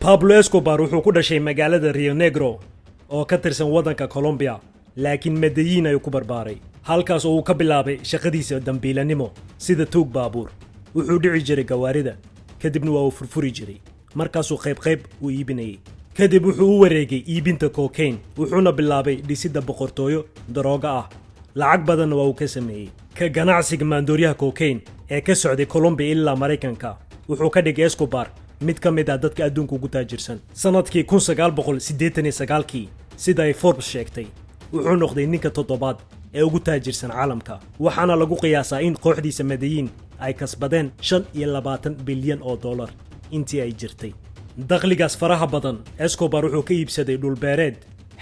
Pablo Escobar wuxuu ku dhashay magaalada Rio Negro oo ka tirsan waddanka Colombia, laakiin Medellin ayuu ku barbaaray. halkaas oo uu ka bilaabay shaqadiisa dambiilanimo sida tuug baabuur. wuxuu dhici jiray gawaarida, kadibna waa uu furfuri jiray. markaasuu qayb u iibinayay. kadib wuxuu u wareegay iibinta cocaine, wuxuuna bilaabay dhisidda boqortooyo darooga ah. lacag badan waa uu ka sameeyay. ka ganacsiga maandooriyaha cocaine ee ka socday Colombia ilaa Mareykanka wuxuu ka dhigay Escobar mid ka mid ah dadka adduunka ugu taajirsan. sanadkii 1989 sida ay Forbes sheegtay, wuxuu noqday ninka toddobaad ee ugu taajirsan caalamka. waxaana lagu qiyaasaa in kooxdiisa Medellin ay kasbadeen 25 bilyan oo dollar intii ay jirtay. dakhligaas faraha badan, Escobar wuxuu ka iibsaday dhul beereed,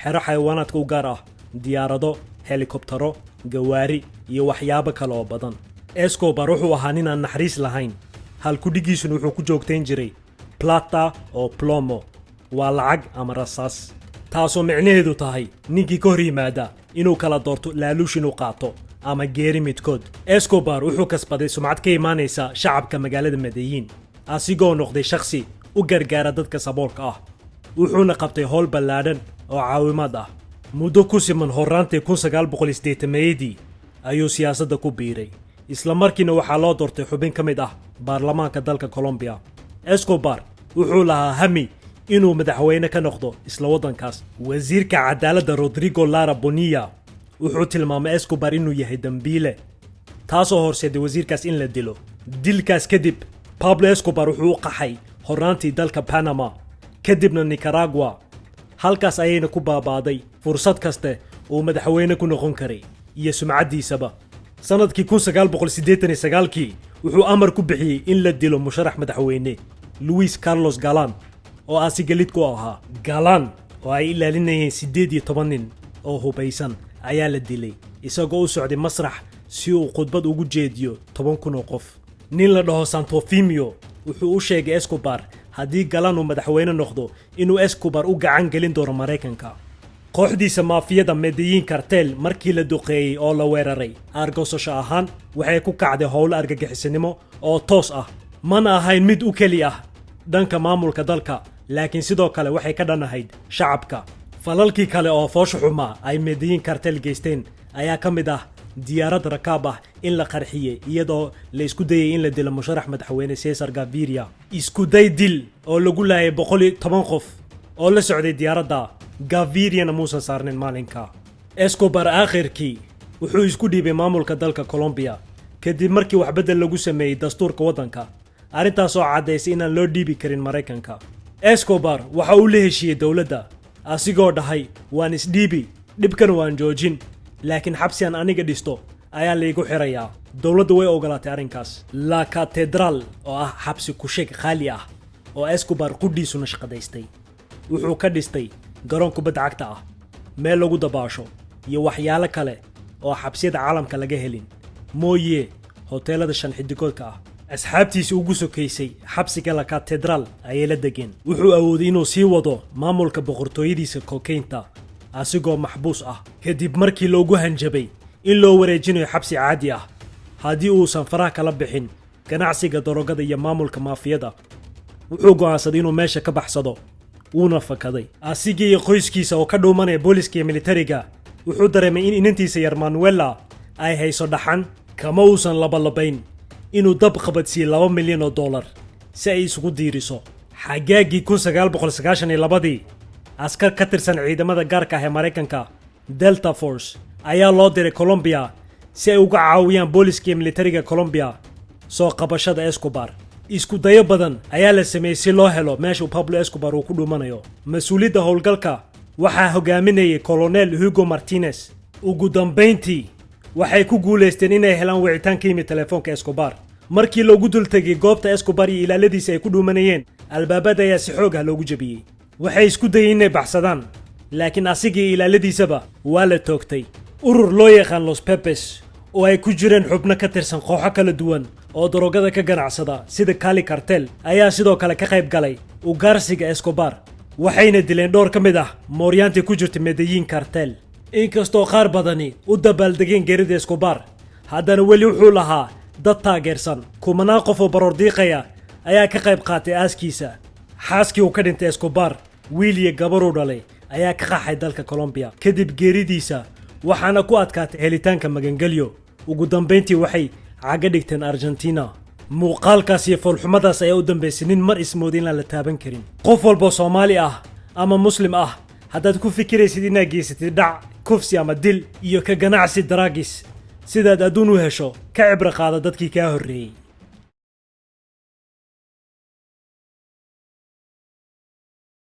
xero xayawaanaadka u gaar ah, diyaarado, helikobtaro, gawaari iyo waxyaabo kale oo badan. Escobar wuxuu ahaa nin aan naxariis lahayn. halkudhigiisuna wuxuu ku joogtayn jiray plata oo plomo, waa lacag ama rasaas, taasoo micnaheedu tahay ninkii ka hor yimaada inuu kala doorto laaluush inuu qaato ama geeri midkood. Escobar wuxuu kasbaday sumcad ka imaanaysa shacabka magaalada Medellin, asigoo noqday shakhsi u gargaara dadka saboolka ah. wuxuuna qabtay howl ballaadhan oo caawimaad ah. muddo ku siman horraantii 1980 ayuu siyaasadda ku biiray, isla markiina waxaa loo doortay xubin ka mid ah baarlamaanka dalka Colombia. Escobar wuxuu lahaa hami inuu madaxweyne ka noqdo isla waddankaas. wasiirka cadaaladda Rodrigo Lara Bonilla wuxuu tilmaamay Escobar inuu yahay dambiile, taasoo horseeday wasiirkaas in la dilo. dilkaas kadib, Pablo Escobar wuxuu u qaxay horraantii dalka Panama, kadibna Nicaragua. halkaas ayayna ku baabaaday fursad kaste uu madaxweyne ku noqon karay iyo sumcaddiisaba. sanadkii 1989 wuxuu amar ku bixiyay in la dilo musharax madaxweyne Luis Carlos Galán oo asigalid ku ahaa. Galán oo ay ilaalinayeen 18 nin oo hubaysan ayaa la dilay isagoo u socday masrax si uu khudbad ugu jeediyo 10,000 oo qof. nin la dhaho Santofimio wuxuu u sheegay Escobar haddii Galán uu madaxweyne noqdo inuu Escobar u gacan gelin doono Mareykanka. kooxdiisa maafiyada Medellin cartel markii la duqeeyay oo la weeraray argosasho ahaan waxay ku kacday howlo argagixisanimo oo toos ah. mana ahayn mid u keli ah dhanka maamulka dalka, laakiin sidoo kale waxay ka dhanahayd shacabka. falalkii kale oo foosho xuma ay Medellin cartel geysteen ayaa ka mid ah diyaarad rakaab ah in la qarxiyay iyadoo la isku dayay in la dilo musharax madaxweyne Cesar Gaviria. isku day dil oo lagu laayay 110 qof oo la socday diyaaradda. Gaviria muusan saarnin maalinka. Escobar aakhirkii wuxuu isku dhiibay maamulka dalka Colombia kadib markii wax bedel lagu sameeyay dastuurka waddanka, arrintaas oo caddaysay inaan loo dhiibi karin Mareykanka. Escobar waxa uu la heshiiyey dowladda asigoo dhahay waan isdhiibi, dhibkana waan joojin, laakiin xabsi aan aniga dhisto ayaa laygu xirayaa. dowladdu way ogolaatay arrinkaas. La Catedral oo ah xabsi ku sheeg qaali ah oo Escobar qudhiisuna shaqadaystay. wuxuu ka dhistay garoon kubadda cagta ah, meel lagu dabaasho iyo waxyaalo kale oo xabsiyada caalamka laga helin, mooye hoteelada 5 xidigoodka ah. asxaabtiisa ugu sokaysay xabsiga La Catedral ayay la degeen. wuxuu awooday inuu sii wado maamulka boqortooyadiisa cocaine-ta asigoo maxbuus ah, kadib markii loogu hanjabay in loo wareejinayo xabsi caadi ah haddii uusan faraha kala bixin ganacsiga darogada iyo maamulka maafiyada. wuxuu go'aansaday inuu meesha ka baxsado, wuuna fakaday. asigii iyo qoyskiisa oo ka dhuumanaya booliska iyo militariga wuxuu dareemay in inantiisa yar Manuela ay hayso dhaxan. kama uusan labalabayn inuu dab qabadsiiyo 2 milyan oo dollar si ay isugu diiriso. xagaagii 1992 askar ka tirsan ciidamada gaarka ah ee Mareykanka Delta Force ayaa loo diray Colombia si ay uga caawiyaan booliska iyo militariga Colombia soo qabashada Escobar. isku dayo badan ayaa la sameeyay si loo helo meesha Pablo Escobar uu ku dhumanayo. mas-uuliyadda howlgalka waxaa hogaaminayay Colonel Hugo Martinez. ugu dambeyntii waxay ku guuleysteen inay helaan wicitaan ka yimid telefoonka Escobar. markii loogu dultegay goobta Escobar iyo ilaaladiisa ay ku dhumanayeen, albaabada ayaa si xoog ah loogu jabiyey. waxay isku dayeen inay baxsadaan, laakiin asigii ilaaladiisaba waa la toogtay. urur loo yaqaan Los Pepes oo ay ku jireen xubno ka tirsan kooxo kala duwan oo darogada ka ganacsada sida Cali cartel ayaa sidoo kale ka qayb galay ugaarsiga Escobar, waxayna dileen dhowr ka mid ah mooryaantii ku jirtay Medellin cartel. inkastoo qaar badani u dabaaldegeen geerida Escobar, haddana weli wuxuu lahaa dad taageersan. kumanaan qof oo baroor diiqaya ayaa ka qayb qaatay aaskiisa. xaaskii uu ka dhintay Escobar wiil iyo gabar uu dhalay ayaa ka qaxay dalka Colombia kadib geeridiisa waxaana ku adkaatay helitaanka magangelyo ugu dambeyntii waxay caga dhigteen Argentina muuqaalkaas iyo foolxumadaas ayaa u dambeysay nin mar ismoodin la taaban karin qof walba Soomaali ah ama Muslim ah haddaad ku fikiraysid inaad geysatid dhac kufsi ama dil iyo ka ganacsi daraagis sidaad adduun u hesho ka cibro qaada dadkii kaa horreeyay